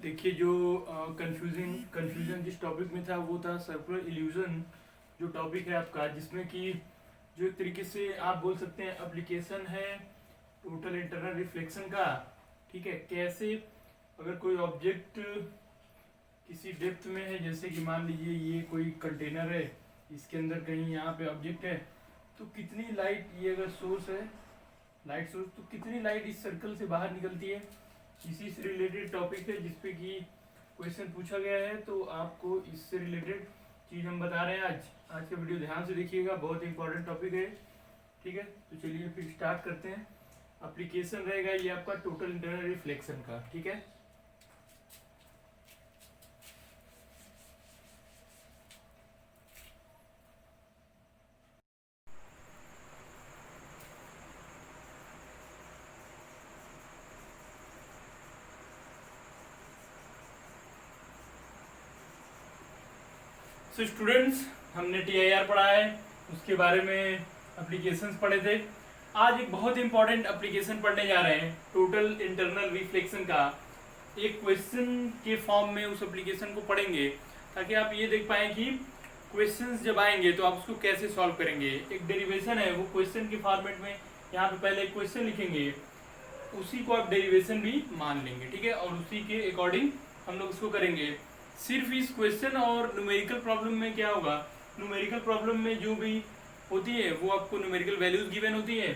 देखिए जो कंफ्यूजन जिस टॉपिक में था वो था सर्कुलर इल्यूजन जो टॉपिक है आपका, जिसमें कि जो एक तरीके से आप बोल सकते हैं एप्लीकेशन है टोटल इंटरनल रिफ्लेक्शन का। ठीक है, कैसे अगर कोई ऑब्जेक्ट किसी डेप्थ में है, जैसे कि मान लीजिए ये कोई कंटेनर है, इसके अंदर कहीं यहाँ पे ऑब्जेक्ट है, तो कितनी लाइट, ये अगर सोर्स है लाइट सोर्स, तो कितनी लाइट इस सर्कल से बाहर निकलती है। इसी से रिलेटेड टॉपिक है जिसपे कि क्वेश्चन पूछा गया है, तो आपको इससे रिलेटेड चीज़ हम बता रहे हैं आज का वीडियो ध्यान से देखिएगा, बहुत इंपॉर्टेंट टॉपिक है। ठीक है, तो चलिए फिर स्टार्ट करते हैं। एप्लीकेशन रहेगा ये आपका टोटल इंटरनल रिफ्लेक्शन का। ठीक है, सो स्टूडेंट्स, हमने टीआईआर पढ़ा है, उसके बारे में एप्लीकेशंस पढ़े थे। आज एक बहुत इंपॉर्टेंट एप्लीकेशन पढ़ने जा रहे हैं टोटल इंटरनल रिफ्लेक्शन का। एक क्वेश्चन के फॉर्म में उस एप्लीकेशन को पढ़ेंगे ताकि आप ये देख पाएं कि क्वेश्चंस जब आएंगे तो आप उसको कैसे सॉल्व करेंगे। एक डेरिवेशन है, वो क्वेश्चन के फॉर्मेट में यहाँ पे पहले एक क्वेश्चन लिखेंगे, उसी को आप डेरिवेशन भी मान लेंगे। ठीक है, और उसी के अकॉर्डिंग हम लोग उसको करेंगे। सिर्फ इस क्वेश्चन और न्यूमेरिकल प्रॉब्लम में क्या होगा, न्यूमेरिकल प्रॉब्लम में जो भी होती है वो आपको न्यूमेरिकल वैल्यूज गिवन होती है।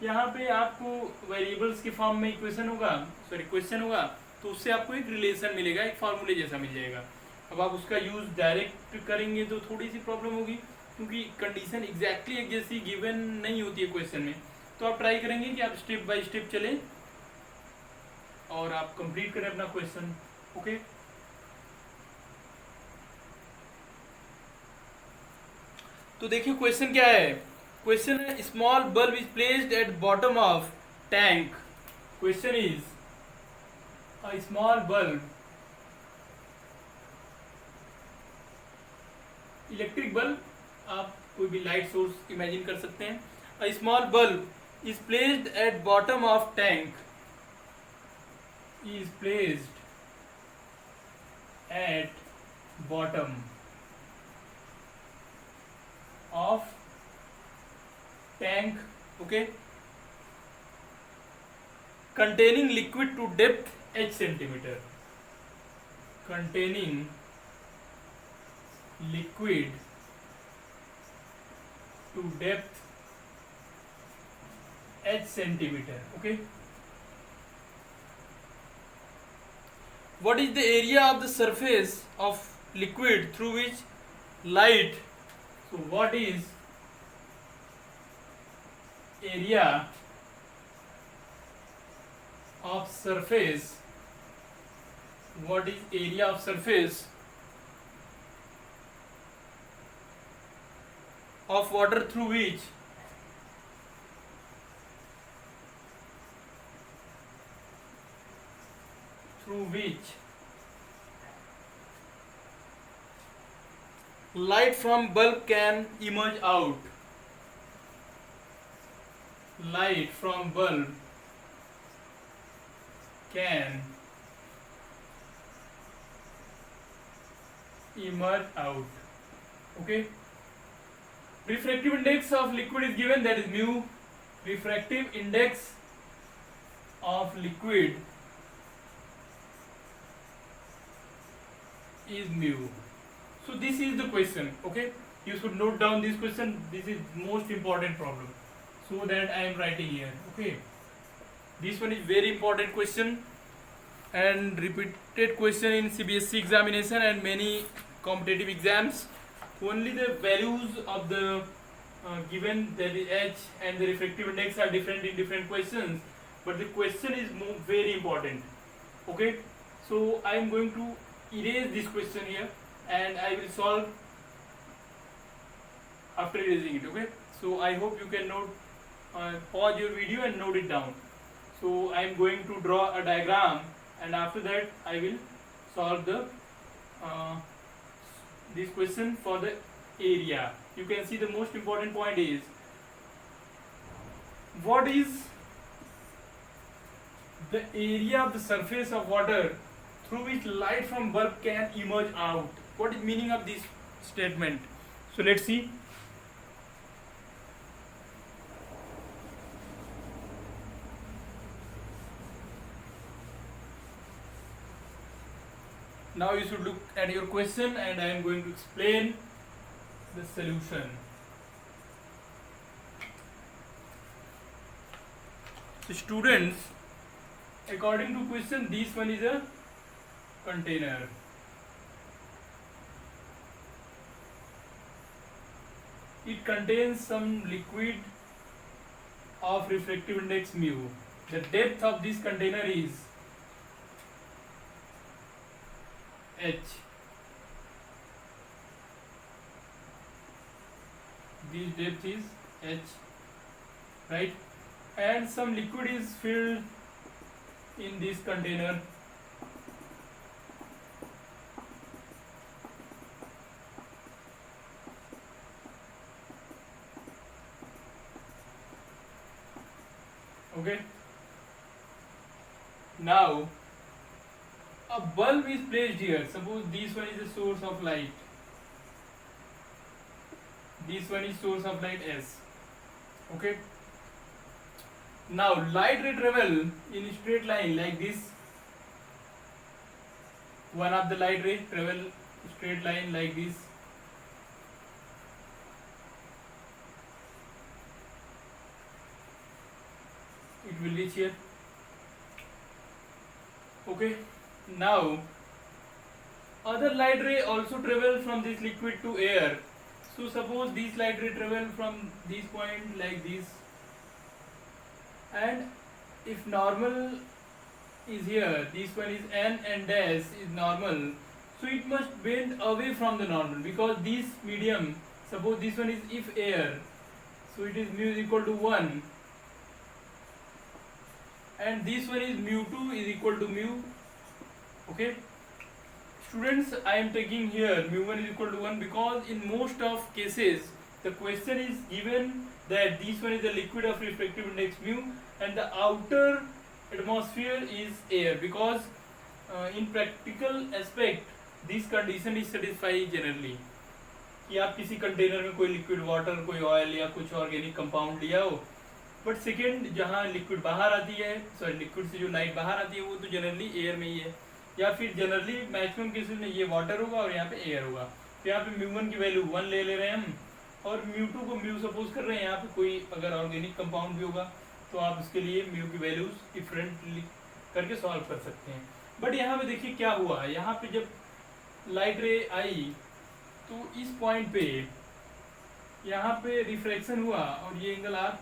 यहाँ पे आपको वेरिएबल्स के फॉर्म में इक्वेशन होगा, सॉरी क्वेश्चन होगा, तो उससे आपको एक रिलेशन मिलेगा, एक फार्मूले जैसा मिल जाएगा। अब आप उसका यूज डायरेक्ट करेंगे तो थोड़ी सी प्रॉब्लम होगी, क्योंकि कंडीशन एग्जैक्टली एक जैसी गिवन नहीं होती है क्वेश्चन में। तो आप ट्राई करेंगे कि आप स्टेप बाय स्टेप चलें और आप कंप्लीट करें अपना क्वेश्चन। ओके, तो देखिए क्वेश्चन क्या है। क्वेश्चन है small bulb is placed at bottom of tank. Question is a small bulb, electric bulb, आप कोई भी लाइट सोर्स इमेजिन कर सकते हैं। A small bulb is placed at bottom of tank, is placed at bottom of tank, okay, containing liquid to depth h centimeter, containing liquid to depth h centimeter, okay. What is the area of the surface of liquid through which light, so what is area of surface, what is area of surface of water through which light from bulb can emerge out, light from bulb can emerge out, okay. Refractive index of liquid is given, that is mu. Refractive index of liquid is mu. So this is the question, okay. You should note down this question, this is most important problem, so that I am writing here, okay. This one is very important question and repeated question in CBSE examination and many competitive exams. Only the values of the given, that is h and the refractive index, are different in different questions, but the question is very important, okay. So I am going to erase this question here and I will solve after erasing it, okay. So I hope you can note, pause your video and note it down. So I am going to draw a diagram and after that I will solve the this question for the area. You can see the most important point is, what is the area of the surface of water through which light from bulb can emerge out. What is meaning of this statement? So let's see. Now you should look at your question and I am going to explain the solution. So students, according to question, this one is a container. It contains some liquid of refractive index mu. The depth of this container is h. This depth is h, right? And some liquid is filled in this container. Okay. Now a bulb is placed here. Suppose this one is a source of light. This one is source of light S. Okay. Now light ray travel in straight line like this. One of the light ray travel straight line like this. It will reach here. Okay. Now other light ray also travel from this liquid to air. So suppose this light ray travel from this point like this, and if normal is here, this one is n and dash is normal, so it must bend away from the normal, because this medium, suppose this one is if air, so it is mu is equal to 1, and this one is mu2 is equal to mu. Okay. Students, I am taking here mu1 is equal to 1 because in most of cases the question is given that this one is a liquid of refractive index mu and the outer atmosphere is air, because in practical aspect this condition is satisfied generally कि आप किसी container में कोई liquid water, कोई oil या कुछ organic compound लिया हो, बट सेकेंड जहाँ लिक्विड बाहर आती है, सॉरी लिक्विड से जो लाइट बाहर आती है वो तो जनरली एयर में ही है, या फिर जनरली मैक्सिमम केसेस में ये वाटर होगा और यहाँ पे एयर होगा. तो यहाँ पे म्यू1 की वैल्यू 1 ले रहे हैं हम, और म्यू2 को म्यू सपोज कर रहे हैं. यहाँ पे कोई अगर ऑर्गेनिक कंपाउंड भी होगा तो आप उसके लिए म्यू की वैल्यूज डिफरेंट करके सॉल्व कर सकते हैं. बट यहाँ पे देखिए क्या हुआ, यहाँ पे जब लाइट रे आई तो इस पॉइंट पे यहाँ पे रिफ्रैक्शन हुआ और ये एंगल आर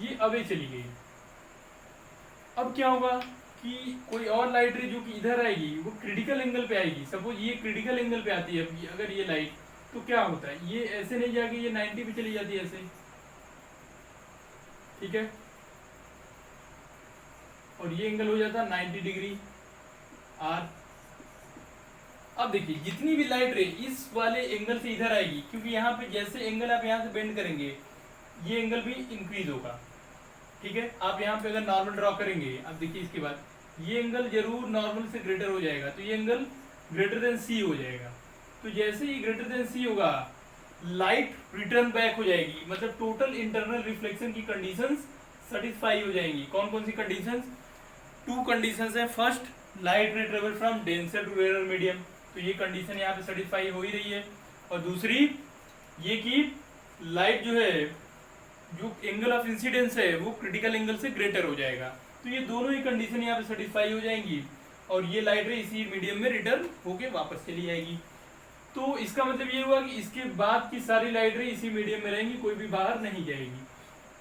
ये अवे चली गई. अब क्या होगा कि कोई और लाइट रे जो कि इधर आएगी वो क्रिटिकल एंगल पे आएगी. सपोज ये क्रिटिकल एंगल पे आती है अगर ये लाइट, तो क्या होता है, ये ऐसे नहीं जाके ये 90 पे चली जाती है ऐसे, ठीक है, और ये एंगल हो जाता है 90 डिग्री आर. अब देखिए जितनी भी लाइट रे इस वाले एंगल से इधर आएगी, क्योंकि यहाँ पे जैसे एंगल आप यहाँ से बेंड करेंगे ये एंगल भी इंक्रीज होगा. ठीक है, आप यहाँ पे अगर नॉर्मल ड्रॉ करेंगे, अब देखिए इसके बाद ये एंगल जरूर नॉर्मल से ग्रेटर हो जाएगा, तो ये एंगल ग्रेटर देन सी हो जाएगा. तो जैसे ही ग्रेटर देन सी होगा लाइट रिटर्न बैक हो जाएगी, मतलब टोटल इंटरनल रिफ्लेक्शन की कंडीशंस सेटिस्फाई हो जाएंगी. कौन कौन सी कंडीशंस? 2 कंडीशंस है. First, light ray travel from denser to rare medium, तो ये कंडीशन यहाँ पे सेटिस्फाई हो ही रही है. और दूसरी ये कि लाइट जो है, जो एंगल ऑफ इंसिडेंस है वो क्रिटिकल एंगल से ग्रेटर हो जाएगा. तो ये दोनों ही कंडीशन यहाँ पे सेटिस्फाई हो जाएंगी और ये लाइट रे इसी मीडियम में रिटर्न होके वापस चली जाएगी. तो इसका मतलब ये हुआ कि इसके बाद की सारी लाइट रे इसी मीडियम में रहेंगी, कोई भी बाहर नहीं जाएगी.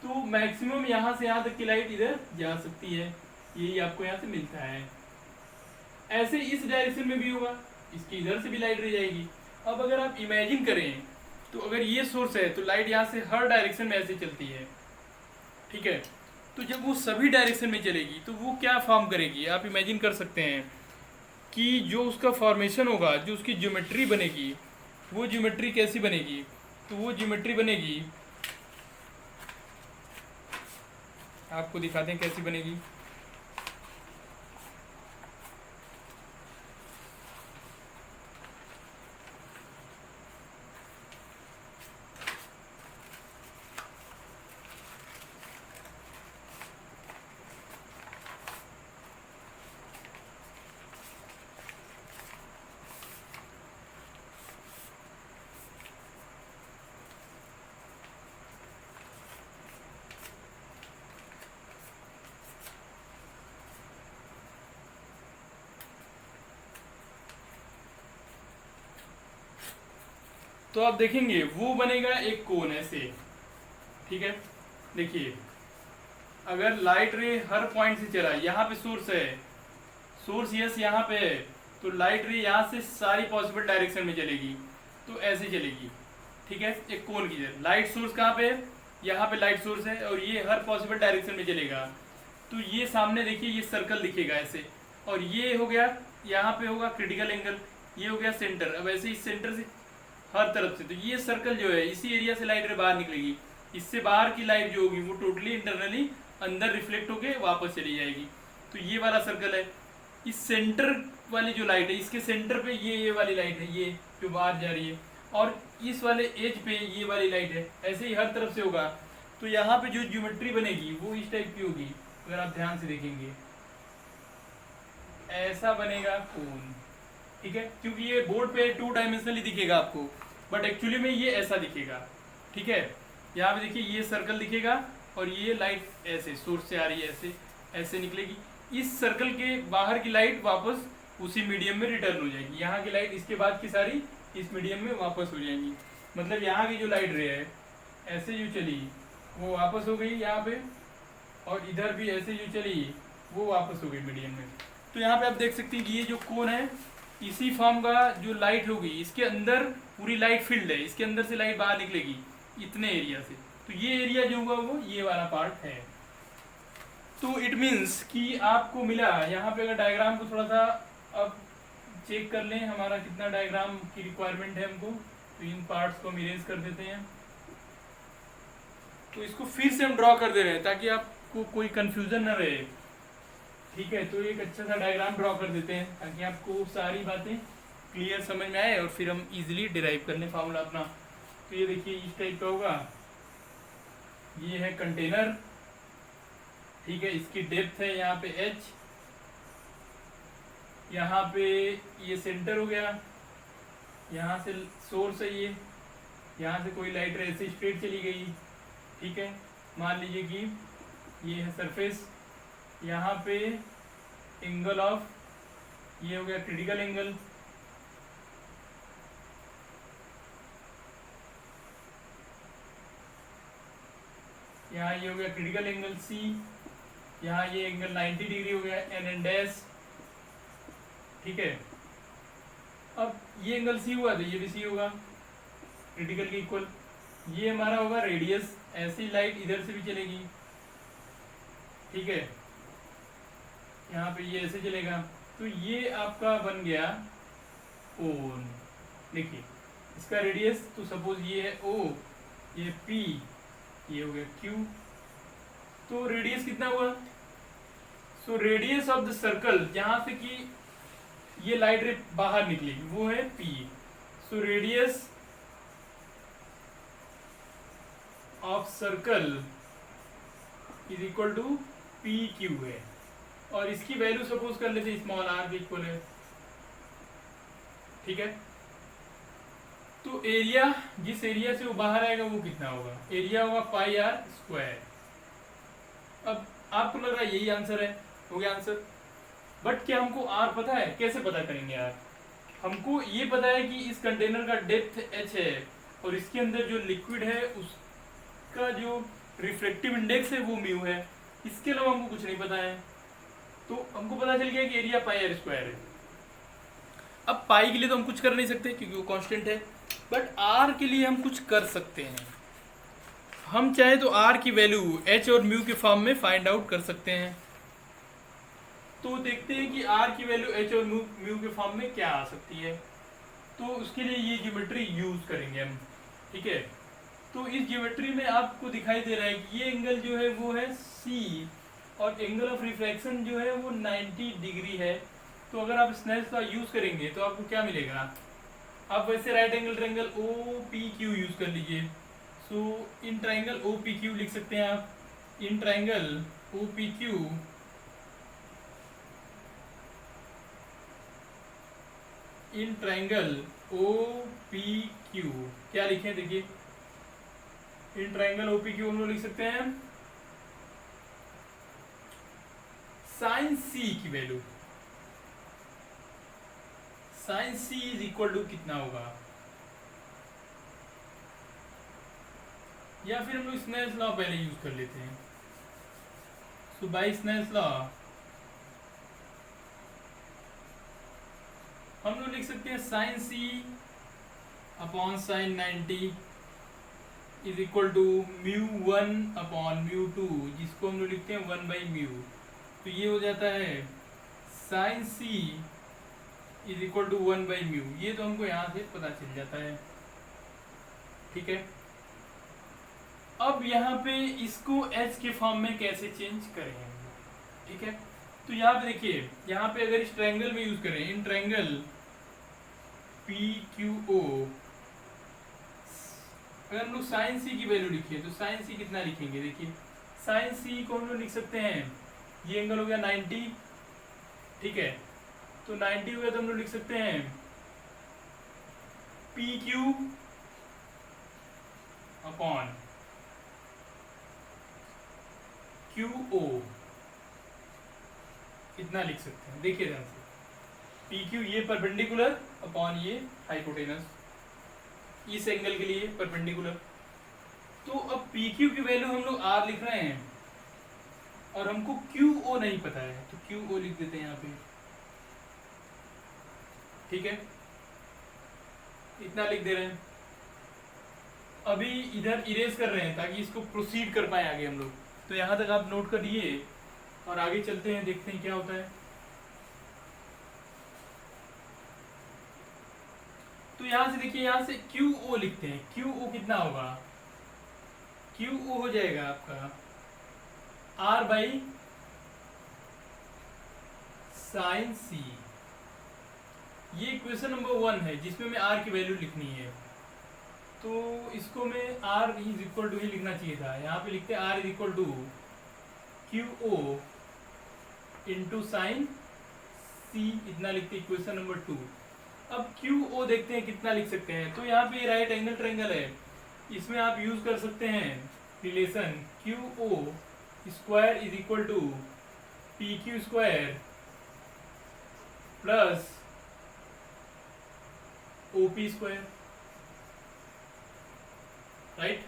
तो मैक्सिमम यहाँ से यहाँ तक की लाइट इधर जा सकती है, यही आपको यहाँ से मिलता है. ऐसे इस डायरेक्शन में भी होगा, इसकी इधर से भी लाइट रह जाएगी. अब अगर आप इमेजिन करें तो अगर ये सोर्स है तो लाइट यहाँ से हर डायरेक्शन में ऐसे चलती है, ठीक है. तो जब वो सभी डायरेक्शन में चलेगी तो वो क्या फॉर्म करेगी, आप इमेजिन कर सकते हैं कि जो उसका फॉर्मेशन होगा, जो उसकी ज्योमेट्री बनेगी, वो ज्योमेट्री कैसी बनेगी. तो वो ज्योमेट्री बनेगी, आपको दिखाते हैं कैसी बनेगी. तो आप देखेंगे वो बनेगा एक कोन ऐसे, ठीक है। देखिए अगर लाइट रे हर पॉइंट से चला, यहाँ पे सोर्स है, सोर्स यस यहाँ पे है, तो लाइट रे यहाँ से सारी पॉसिबल डायरेक्शन में चलेगी, तो ऐसे चलेगी, ठीक है। एक कोन की तरह लाइट सोर्स कहाँ पे है, यहाँ पे लाइट सोर्स है और ये हर पॉसिबल डायरेक्शन में चलेगा। तो ये सामने देखिए ये सर्कल दिखेगा ऐसे, और ये हो गया यहाँ पे होगा क्रिटिकल एंगल, ये हो गया सेंटर। अब ऐसे इस सेंटर से हर तरफ से, तो ये सर्कल जो है इसी एरिया से लाइट रे बाहर निकलेगी, इससे बाहर की लाइट जो होगी वो टोटली इंटरनली अंदर रिफ्लेक्ट होके वापस चली जाएगी। तो ये वाला सर्कल है। इस सेंटर वाली जो लाइट है इसके सेंटर पे ये वाली लाइट है, ये जो बाहर जा रही है, और इस वाले एज पे ये वाली लाइट है। ऐसे ही हर तरफ से होगा। तो यहाँ पे जो ज्योमेट्री बनेगी वो इस टाइप की होगी, अगर आप ध्यान से देखेंगे ऐसा बनेगा कोन, ठीक है। क्योंकि ये बोर्ड पे 2 डायमेंशनली दिखेगा आपको, बट एक्चुअली में ये ऐसा दिखेगा, ठीक है। यहाँ पे देखिए ये सर्कल दिखेगा और ये लाइट ऐसे सोर्स से आ रही है, ऐसे ऐसे निकलेगी। इस सर्कल के बाहर की लाइट वापस उसी मीडियम में रिटर्न हो जाएगी, यहाँ की लाइट इसके बाद की सारी इस मीडियम में वापस हो जाएंगी। मतलब यहाँ की जो लाइट रे है ऐसे जो चली वो वापस हो गई यहाँ पे, और इधर भी ऐसे जो चली वो वापस हो गई मीडियम में। तो यहाँ पे आप देख सकते हैं कि ये जो कोन है इसी फॉर्म का जो लाइट होगी इसके अंदर पूरी लाइट फील्ड है, इसके अंदर से लाइट बाहर निकलेगी इतने एरिया से। तो ये एरिया जो होगा वो ये वाला पार्ट है। तो इट मीन्स कि आपको मिला यहाँ पे, अगर डायग्राम को थोड़ा सा अब चेक कर लें हमारा कितना डायग्राम की रिक्वायरमेंट है हमको, तो इन पार्ट्स को हम इरेज कर देते हैं। तो इसको फिर से हम ड्रॉ कर दे रहे हैं ताकि आपको कोई कंफ्यूजन ना रहे, ठीक है। तो एक अच्छा सा डायग्राम ड्रॉ कर देते हैं ताकि आपको सारी बातें क्लियर समझ में आए और फिर हम इजीली डिराइव कर लें फार्मूला अपना। तो ये देखिए इस टाइप का होगा, ये है कंटेनर, ठीक है। इसकी डेप्थ है यहाँ पे h, यहाँ पे ये सेंटर हो गया, यहाँ से सोर्स है ये, यहाँ से कोई लाइट ऐसे स्ट्रेट चली गई, ठीक है। मान लीजिए कि ये है सरफेस, यहाँ पे एंगल ऑफ, ये हो गया क्रिटिकल एंगल, यहाँ ये हो गया क्रिटिकल एंगल C, यहाँ ये एंगल 90 डिग्री हो गया NN डैश, ठीक है। अब ये एंगल C हुआ तो ये भी C होगा क्रिटिकल के इक्वल। ये हमारा होगा रेडियस, ऐसी लाइट इधर से भी चलेगी, ठीक है। यहाँ पे ये ऐसे चलेगा, तो ये आपका बन गया कोन। देखिए इसका रेडियस तो सपोज ये है O, ये P, ये हो गया Q। तो रेडियस कितना हुआ, सो रेडियस ऑफ द सर्कल जहां से कि ये लाइट रे बाहर निकलेगी वो है P। So radius of circle is equal to PQ है, और इसकी वैल्यू सपोज कर लेते स्मॉल r के इक्वल है, ठीक है। तो एरिया जिस एरिया से वो बाहर आएगा वो कितना होगा, एरिया होगा पाई r स्क्वायर। अब आपको लग रहा है यही आंसर है, हो गया आंसर। बट क्या हमको r पता है, कैसे पता करेंगे r? हमको ये पता है कि इस कंटेनर का डेप्थ h है और इसके अंदर जो लिक्विड है उसका जो रिफ्लेक्टिव इंडेक्स है वो म्यू है। इसके अलावा हमको कुछ नहीं पता है। तो हमको पता चल गया कि एरिया पाई r स्क्वायर है। अब पाई के लिए तो हम कुछ कर नहीं सकते क्योंकि वो कांस्टेंट है, बट r के लिए हम कुछ कर सकते हैं। हम चाहे तो r की वैल्यू h और म्यू के फॉर्म में फाइंड आउट कर सकते हैं। तो देखते हैं कि r की वैल्यू h और म्यू के फॉर्म में क्या आ सकती है। तो उसके लिए ये ज्योमेट्री यूज करेंगे हम, ठीक है। तो इस ज्योमेट्री में आपको दिखाई दे रहा है कि ये एंगल जो है वो है C और एंगल ऑफ रिफ्रैक्शन जो है वो 90 डिग्री है। तो अगर आप स्नेल्स लॉ यूज करेंगे तो आपको क्या मिलेगा, आप वैसे right angle triangle OPQ use कर लीजिए। सो इन ट्रायंगल OPQ लिख सकते हैं आप, in triangle OPQ in triangle OPQ क्या लिखें, देखिए इन ट्रायंगल OPQ हम लोग लिख सकते हैं साइन C की value, sine C is equal to कितना होगा, या फिर हम लोग स्नेल्स लॉ पहले यूज कर लेते हैं। तो बाय स्नेल्स लॉ हम लोग लिख सकते हैं sine C upon sine 90 is equal to mu 1 upon mu 2, जिसको हम लोग लिखते हैं 1/μ। तो ये हो जाता है sine C is equal to 1/μ। ये तो हमको यहाँ से पता चल जाता है, ठीक है। अब यहाँ पे इसको एच के फॉर्म में कैसे चेंज करें, ठीक है। तो यहाँ पे देखिए, यहाँ पे अगर इस ट्रायंगल में यूज करें, in triangle P Q O, अगर हम लोग साइन सी की वैल्यू लिखिए तो साइन सी कितना लिखेंगे, देखिए साइन सी को हम लोग लिख सकते हैं, ये एंगल हो गया 90, ठीक है। तो 90 हो गया तो हम लोग लिख सकते हैं P Q upon Q O, इतना लिख सकते हैं। देखिए ध्यान से, पी क्यू ये परपेंडिकुलर अपॉन ये हाइपोटेनस, इस एंगल के लिए परपेंडिकुलर। तो अब पी क्यू की वैल्यू हम लोग आर लिख रहे हैं और हमको क्यू ओ नहीं पता है, तो क्यू ओ लिख देते हैं यहाँ पे, ठीक है। इतना लिख दे रहे हैं। अभी इधर इरेज कर रहे हैं ताकि इसको प्रोसीड कर पाए आगे हम लोग। तो यहाँ तक आप नोट करिए और आगे चलते हैं, देखते हैं क्या होता है। तो यहाँ से देखिए, यहाँ से क्यू ओ लिखते हैं। क्यू ओ कितना होगा, क्यू ओ हो जाएगा आपका आर बाई साइन सी। ये क्वेश्चन नंबर 1 है जिसमें मैं आर की वैल्यू लिखनी है। तो इसको मैं आर इज इक्वल टू ही लिखना चाहिए था, यहाँ पे लिखते हैं R is equal to Q O into sine C, इतना लिखते हैं क्वेश्चन नंबर 2। अब क्यू ओ देखते हैं कितना लिख सकते हैं। तो यहाँ पे राइट एंगल ट्रायंगल है, इसमें आप यूज कर सकते हैं relation Q O square is equal to P Q square plus O P square, right.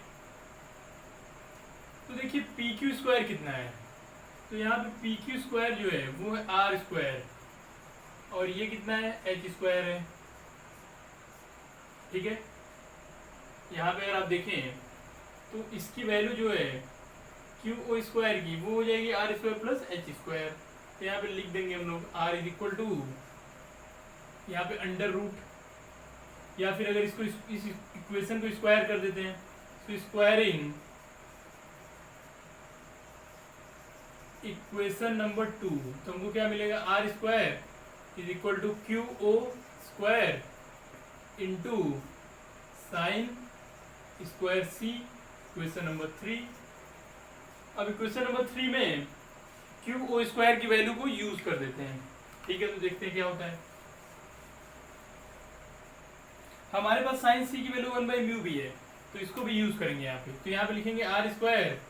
तो देखिए पी क्यू स्क्वायर कितना है, तो यहाँ पे पी क्यू स्क्वायर जो है वो है आर स्क्वायर, और ये कितना है एच स्क्वायर है, ठीक है। यहाँ पे अगर आप देखें तो इसकी वैल्यू जो है क्यू ओ स्क्वायर की वो हो जाएगी R square plus H square. तो यहाँ पे लिख देंगे हम लोग आर इज इक्वल टू यहाँ पे अंडर रूट, या फिर अगर इसको इस इक्वेशन को स्क्वायर कर देते हैं तो स्क्वायरिंग इक्वेशन नंबर 2, तो हमको क्या मिलेगा, R square is equal to Q O square into sine square C, equation number 3। अब इक्वेशन नंबर 3 में क्यू ओ स्क्वायर की वैल्यू को यूज कर देते हैं, ठीक है। तो देखते हैं क्या होता है। हमारे पास साइन सी की वैल्यू 1/μ भी है, तो इसको भी यूज करेंगे यहाँ पे। तो यहाँ पे लिखेंगे R square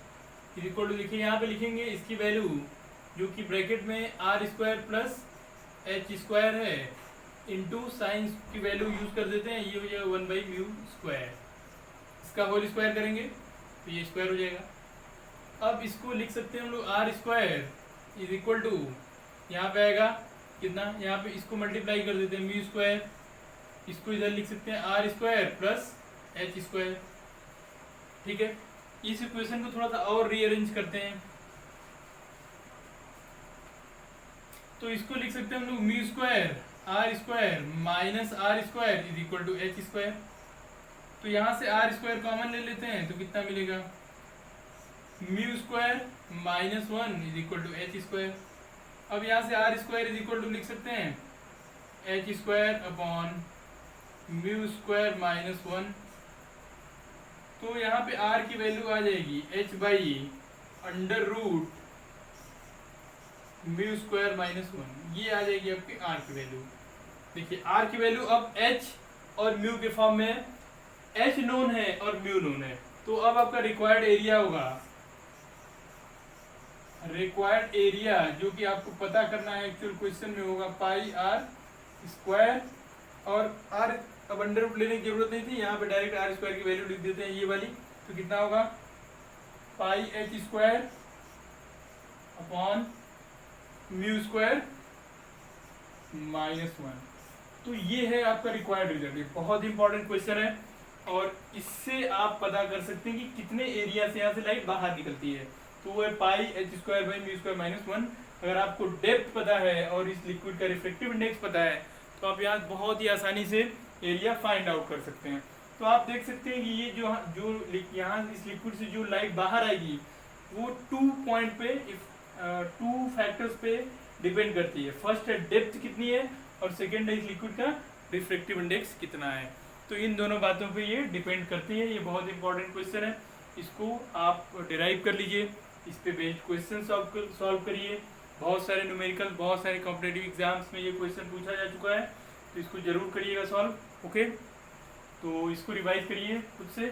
is equal to, लिखिए यहाँ पे लिखेंगे इसकी वैल्यू जो कि ब्रैकेट में R square plus H square है इंटू साइन की वैल्यू यूज कर देते हैं, ये हो जाएगा 1/μ स्क्वायर। इसका होल स्क्वायर करेंगे तो ये स्क्वायर हो जाएगा। अब इसको लिख सकते हैं हम लोग R square is equal to, यहाँ पे आएगा कितना, यहाँ पे इसको मल्टीप्लाई कर देते हैं म्यू स्क्वायर, इसको इधर लिख सकते हैं R square plus H square, ठीक है। इस इक्वेशन को थोड़ा सा और रीअरेंज करते हैं, तो इसको लिख सकते हैं हम लोग mu square R square minus R square is equal to H square. तो यहाँ से आर स्क्वायर कॉमन ले लेते हैं तो कितना मिलेगा, mu square minus 1 is equal to H square. अब यहाँ से R square is equal to लिख सकते हैं H square upon mu square minus 1। तो यहाँ पे आर की वैल्यू आ जाएगी H by under root mu square minus 1, ये आ जाएगी आपकी आर की वैल्यू। देखिए आर की वैल्यू अब एच और म्यू के फॉर्म में, एच नोन है और म्यू नोन है। तो अब आपका रिक्वायर्ड एरिया होगा, रिक्वायर्ड एरिया जो कि आपको पता करना है एक्चुअल क्वेश्चन में होगा पाई आर स्क्वायर, और आर अब अंडर रूट लेने की जरूरत नहीं थी, यहाँ पे डायरेक्ट आर स्क्वायर की वैल्यू लिख देते हैं ये वाली, तो कितना होगा pi H square upon mu square -1। तो ये है आपका रिक्वायर्ड रिजल्ट। ये बहुत इंपॉर्टेंट क्वेश्चन है और इससे आप पता कर सकते हैं कि कितने एरिया से यहाँ से लाइट बाहर निकलती है। तो वो है pi H square by mu square -1। अगर आपको डेप्थ पता है और इस लिक्विड का रिफ्लेक्टिव इंडेक्स पता है तो आप यहाँ बहुत ही आसानी से एरिया फाइंड आउट कर सकते हैं। तो आप देख सकते हैं कि ये जो जो यहाँ इस लिक्विड से जो लाइट बाहर आएगी वो 2 पॉइंट पे 2 फैक्टर्स पे डिपेंड करती है। फर्स्ट है डेप्थ कितनी है और सेकेंड है इस लिक्विड का रिफ्लेक्टिव इंडेक्स कितना है। तो इन दोनों बातों पे ये डिपेंड करती है। ये बहुत इंपॉर्टेंट क्वेश्चन है, इसको आप डिराइव कर लीजिए, इस पे बेस्ड क्वेश्चन सॉल्व करिए। बहुत सारे न्यूमेरिकल, बहुत सारे कॉम्पिटेटिव एग्जाम्स में ये क्वेश्चन पूछा जा चुका है, तो इसको जरूर करिएगा सॉल्व। ओके, तो इसको रिवाइज करिए खुद से।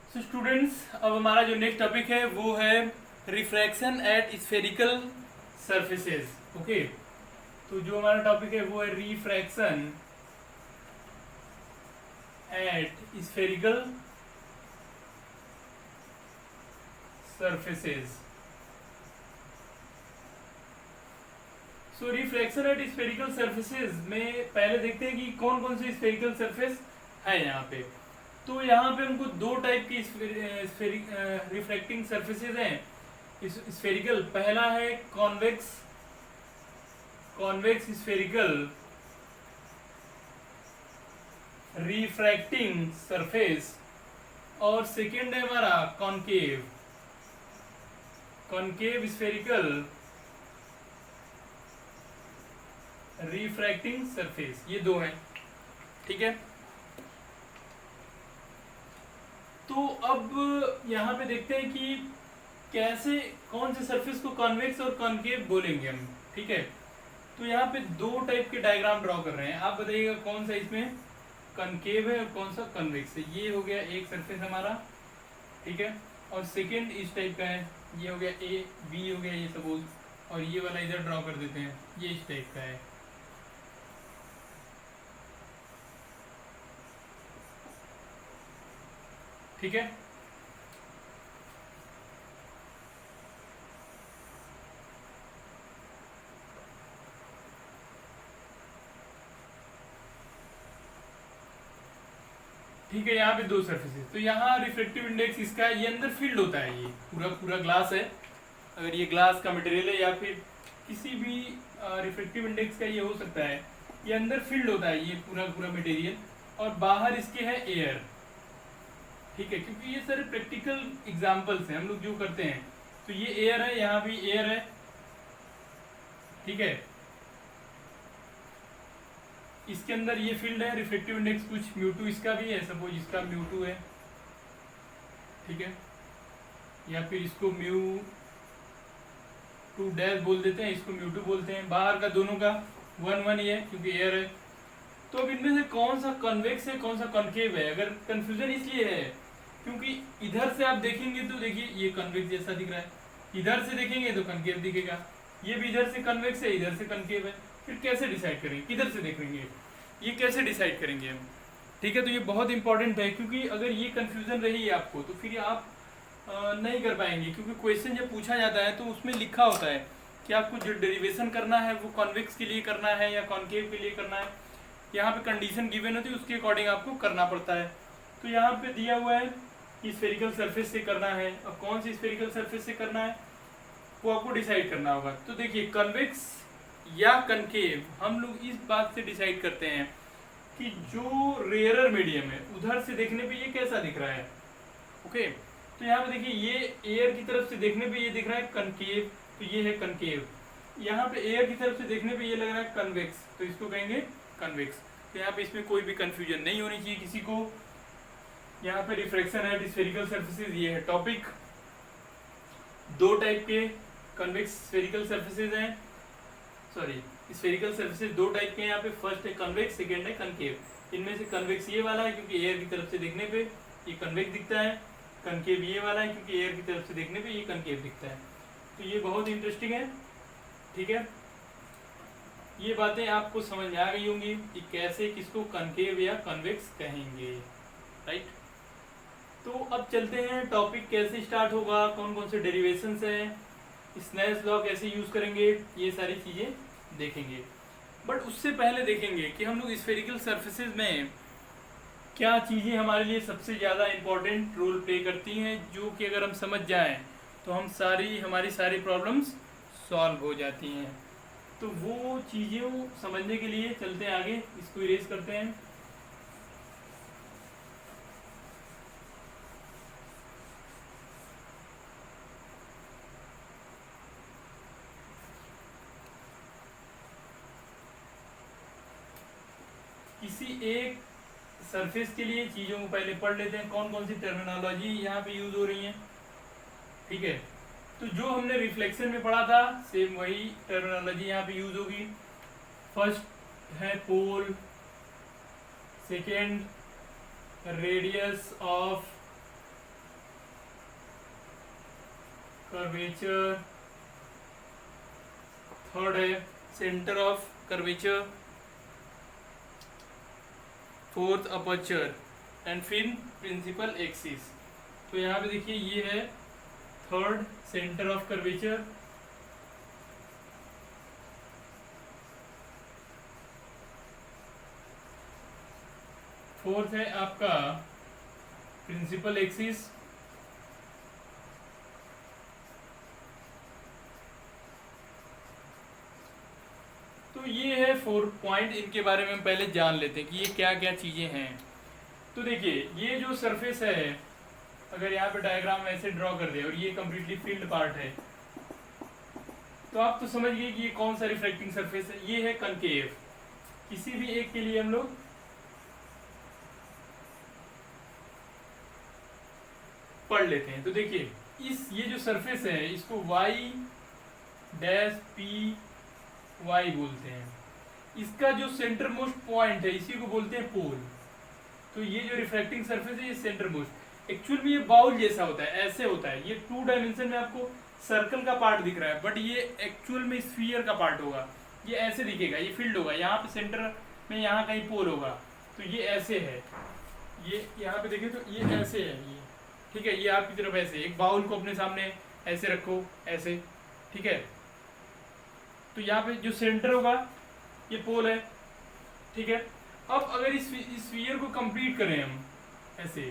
तो स्टूडेंट्स, अब हमारा जो नेक्स्ट टॉपिक है वो है refraction at spherical surfaces. Okay, तो जो हमारा टॉपिक है वो है refraction at spherical surfaces. So refraction at spherical surfaces में पहले देखते हैं कि कौन कौन से स्फेरिकल सरफेस है यहाँ पे। तो यहाँ पे हमको दो टाइप की रिफ्रैक्टिंग सरफेसेस हैं स्फेरिकल। पहला है कॉन्वेक्स स्फेरिकल रिफ्रैक्टिंग सरफेस और सेकेंड है हमारा कॉनकेव स्फेरिकल रिफ्रैक्टिंग सरफेस। ये दो हैं, ठीक है। तो अब यहाँ पे देखते हैं कि कैसे कौन से सरफेस को कॉन्वेक्स और कॉनकेव बोलेंगे हम, ठीक है। तो यहाँ पे दो टाइप के डायग्राम ड्रॉ कर रहे हैं, आप बताइएगा कौन सा इसमें कॉनकेव है और कौन सा कॉन्वेक्स है। ये हो गया एक सरफेस हमारा, ठीक है, और सेकेंड इस टाइप का है, ये हो गया ए बी हो गया ये सपोज, और ये वाला इधर ड्रॉ कर देते हैं, ये इस टाइप का है, ठीक है। ठीक है, यहाँ पे दो सरफेसेस। तो यहाँ रिफ्लेक्टिव इंडेक्स इसका है, ये अंदर फील्ड होता है, ये पूरा ग्लास है। अगर ये ग्लास का मटेरियल है या फिर किसी भी रिफ्लेक्टिव इंडेक्स का ये हो सकता है, ये अंदर फील्ड होता है ये पूरा मटेरियल, और बाहर इसके है एयर, ठीक है। क्योंकि ये सारे प्रैक्टिकल एग्जाम्पल्स हैं हम लोग जो करते हैं। तो ये एयर है, यहाँ भी एयर है, ठीक है। इसके अंदर ये फील्ड है, रिफ्लेक्टिव इंडेक्स कुछ μ2 इसका भी है, सपोज इसका μ2 है, ठीक है, या फिर इसको μ2 डैश बोल देते हैं, इसको μ2 बोलते हैं। बाहर का दोनों का 1 ही है क्योंकि एयर है। तो अब इनमें से कौन सा कन्वेक्स है कौन सा कॉनकेव है? अगर कंफ्यूजन इसलिए है क्योंकि इधर से आप देखेंगे तो देखिए ये कन्वेक्स जैसा दिख रहा है, इधर से देखेंगे तो कॉनकेव दिखेगा, ये भी इधर से कन्वेक्स है इधर से कॉनकेव है। फिर कैसे डिसाइड करेंगे, किधर से देखेंगे, ये कैसे डिसाइड करेंगे हम, ठीक है। तो ये बहुत इंपॉर्टेंट है क्योंकि अगर ये कंफ्यूजन रही आपको तो फिर आप नहीं कर पाएंगे, क्योंकि क्वेश्चन जब पूछा जाता है तो उसमें लिखा होता है कि आपको जो डेरिवेशन करना है वो कॉन्वेक्स के लिए करना है या कॉनकेव के लिए करना है। यहाँ पे कंडीशन गिवन होती है, उसके अकॉर्डिंग आपको करना पड़ता है। तो यहाँ पे दिया हुआ है कि स्फेरिकल सरफेस से करना है, और कौन सी स्फेरिकल सरफेस से करना है वो आपको डिसाइड करना होगा। तो देखिए कन्वेक्स या कनकेव हम लोग इस बात से डिसाइड करते हैं कि जो रेयरर मीडियम है उधर से देखने पे ये कैसा दिख रहा है, ओके। तो यहाँ पे देखिए ये एयर की तरफ से देखने पे ये दिख रहा है कनकेव, तो ये है कनकेव। यहाँ पे एयर की तरफ से देखने पे ये लग रहा है कन्वेक्स, तो इसको कहेंगे कन्वेक्स। तो यहाँ पे इसमें कोई भी कंफ्यूजन नहीं होनी चाहिए किसी को। यहाँ पे रिफ्रैक्शन एट स्फेरिकल सरफेसेस ये है टॉपिक। दो टाइप के कन्वेक्स स्फेरिकल सरफेसेस हैं, सॉरी स्फेरिकल सर्फेसेज दो टाइप के हैं यहाँ पे, फर्स्ट है कन्वेक्स, सेकेंड है कनकेव। इनमें से कन्वेक्स ये वाला है क्योंकि एयर की तरफ से देखने पे ये कन्वेक्स दिखता है, कनकेव ये वाला है क्योंकि एयर की तरफ से देखने पे ये कनकेव दिखता है। तो ये बहुत इंटरेस्टिंग है, ठीक है। ये बातें आपको समझ में आ गई होंगी कि कैसे किसको कनकेव या कन्वेक्स कहेंगे, राइट। तो अब चलते हैं टॉपिक कैसे स्टार्ट होगा, कौन कौन से डेरिवेशंस हैं, स्नेल्स लॉ कैसे यूज करेंगे, ये सारी चीजें देखेंगे। बट उससे पहले देखेंगे कि हम लोग स्फेरिकल सर्फेसेज में क्या चीजें हमारे लिए सबसे ज्यादा इंपॉर्टेंट रोल प्ले करती हैं, जो कि अगर हम समझ जाएं तो हम हमारी सारी प्रॉब्लम्स सॉल्व हो जाती हैं। तो वो चीज़ें समझने के लिए चलते हैं आगे, इसको इरेज करते हैं। किसी एक सरफेस के लिए चीज़ों को पहले पढ़ लेते हैं, कौन कौन सी टर्मिनोलॉजी यहाँ पे यूज हो रही है, ठीक है। तो जो हमने रिफ्लेक्शन में पढ़ा था सेम वही टर्मिनोलॉजी यहाँ पे यूज होगी। फर्स्ट है pole, second radius of curvature, third है centre of curvature, fourth aperture and फिर प्रिंसिपल एक्सिस। तो यहाँ पे देखिए ये है third centre of curvature, fourth है आपका प्रिंसिपल एक्सिस, तो ये है 4 पॉइंट। इनके बारे में हम पहले जान लेते हैं कि ये क्या क्या चीजें हैं। तो देखिए ये जो सरफेस है, अगर यहाँ पे डायग्राम ऐसे ड्रॉ कर दे और ये कंप्लीटली फील्ड पार्ट है, तो आप तो समझ गए कि ये कौन सा रिफ्लेक्टिंग सरफेस है, ये है कनकेव। किसी भी एक के लिए हम लोग पढ़ लेते हैं। तो देखिए ये जो सरफेस है इसको y डैश पी वाई बोलते हैं। इसका जो सेंटर मोस्ट पॉइंट है इसी को बोलते हैं पोल। तो ये जो रिफ्लेक्टिंग सरफेस है ये सेंटर मोस्ट, एक्चुअल में ये बाउल जैसा होता है, ऐसे होता है। ये 2 डायमेंशन में आपको सर्कल का पार्ट दिख रहा है, बट ये एक्चुअल में स्फीयर का पार्ट होगा। ये ऐसे दिखेगा, ये फील्ड होगा, यहाँ पे सेंटर में यहाँ कहीं पोल होगा। तो ये ऐसे है, ये यहाँ पे देखिए तो ये ऐसे है, ये ठीक है। ये आपकी तरफ ऐसे, एक बाउल को अपने सामने ऐसे रखो, ऐसे, ठीक है। तो यहाँ पे जो सेंटर होगा ये पोल है, ठीक है। अब अगर इस स्फीयर को कंप्लीट करें हम ऐसे,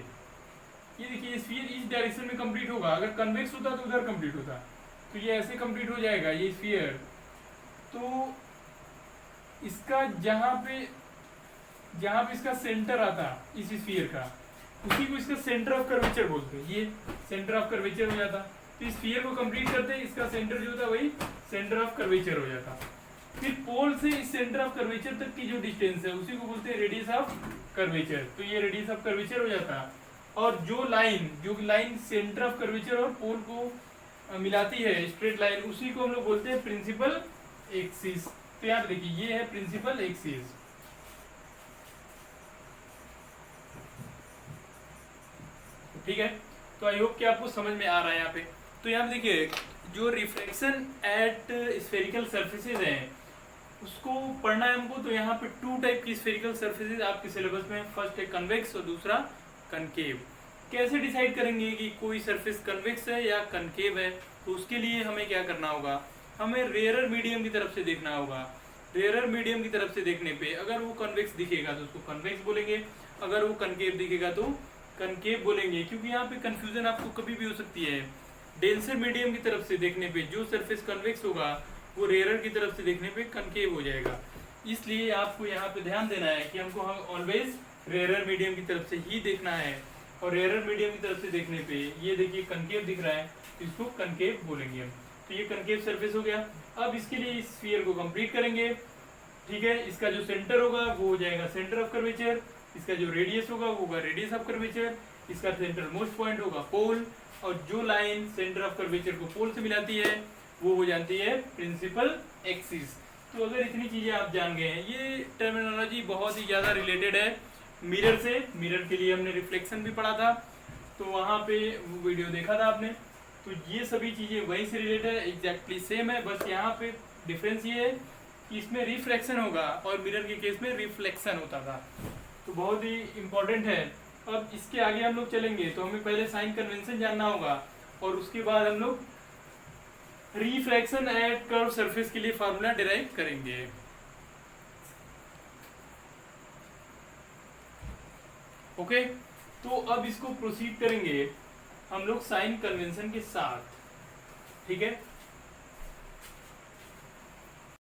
ये देखिए स्फीयर इस डायरेक्शन में कंप्लीट होगा। अगर कन्वेक्स होता तो उधर कंप्लीट होता, तो ये ऐसे कंप्लीट हो जाएगा ये स्फीयर। तो इसका जहाँ पे इसका सेंटर आता इस स्फीयर का, उसी को इसका सेंटर ऑफ कर्वेचर बोलते हैं। ये सेंटर ऑफ कर्वेचर हो जाता। तो इस स्फीयर को कंप्लीट करते इसका सेंटर जो होता वही सेंटर ऑफ कर्वेचर हो जाता। फिर पोल से इस सेंटर ऑफ कर्वेचर तक की जो डिस्टेंस है उसी को बोलते हैं रेडियस ऑफ कर्वेचर। तो ये रेडियस ऑफ कर्वेचर हो जाता। और जो लाइन सेंटर ऑफ कर्वेचर और पोल को मिलाती है, स्ट्रेट लाइन, उसी को हम लोग बोलते हैं प्रिंसिपल एक्सिस। तो यहाँ देखिए ये है प्रिंसिपल एक्सिस, ठीक है। तो आई होप कि आपको समझ में आ रहा है यहाँ पे। तो यहाँ देखिए जो रिफ्लेक्शन एट स्फेरिकल सरफेसेज हैं उसको पढ़ना है हमको। तो यहाँ पे 2 टाइप की स्फेरिकल सरफेसेज आपके सिलेबस में, फर्स्ट है कन्वेक्स और दूसरा कनकेव। कैसे डिसाइड करेंगे कि कोई सरफेस कन्वेक्स है या कनकेव है? तो उसके लिए हमें क्या करना होगा, हमें रेयरर मीडियम की तरफ से देखना होगा। रेयरर मीडियम की तरफ से देखने पे अगर वो कन्वेक्स दिखेगा तो उसको कन्वेक्स बोलेंगे, अगर वो कनकेव दिखेगा तो कनकेव बोलेंगे। क्योंकि यहाँ पे कंफ्यूजन आपको कभी भी हो सकती है। डेंसर मीडियम की तरफ से देखने पे जो सरफेस कन्वेक्स होगा वो रेयरर की तरफ से देखने पे कनकेव हो जाएगा। इसलिए आपको यहाँ पे ध्यान देना है कि हमको ऑलवेज रेयरर मीडियम की तरफ से ही देखना है। और रेयरर मीडियम की तरफ से देखने पे ये देखिए कनकेव दिख रहा है, इसको कनकेव बोलेंगे हम। तो ये कनकेव सरफेस हो गया। अब इसके लिए इस स्फीयर को कंप्लीट करेंगे, ठीक है। इसका जो सेंटर होगा वो हो जाएगा सेंटर ऑफ कर्वेचर, इसका जो रेडियस होगा वो होगा रेडियस ऑफ कर्वेचर, इसका सेंटर मोस्ट पॉइंट होगा पोल, और जो लाइन सेंटर ऑफ कर्वेचर को पोल से मिलाती है वो हो जाती है प्रिंसिपल एक्सिस। तो अगर इतनी चीज़ें आप जान गए हैं, ये टर्मिनोलॉजी बहुत ही ज़्यादा रिलेटेड है मिरर से। मिरर के लिए हमने रिफ्लेक्शन भी पढ़ा था, तो वहाँ पे वो वीडियो देखा था आपने। तो ये सभी चीज़ें वहीं से रिलेटेड है, एग्जैक्टली सेम है, बस यहाँ पे डिफरेंस ये है कि इसमें रिफ्लेक्शन होगा और मिरर के केस में रिफ्लेक्शन होता था। तो बहुत ही इम्पोर्टेंट है। अब इसके आगे हम लोग चलेंगे तो हमें पहले साइन कन्वेंशन जानना होगा, और उसके बाद हम लोग रिफ्लेक्शन एट कर्व सरफेस के लिए फार्मूला डिराइव करेंगे। ओके, तो अब इसको प्रोसीड करेंगे हम लोग साइन कन्वेंशन के साथ, ठीक है।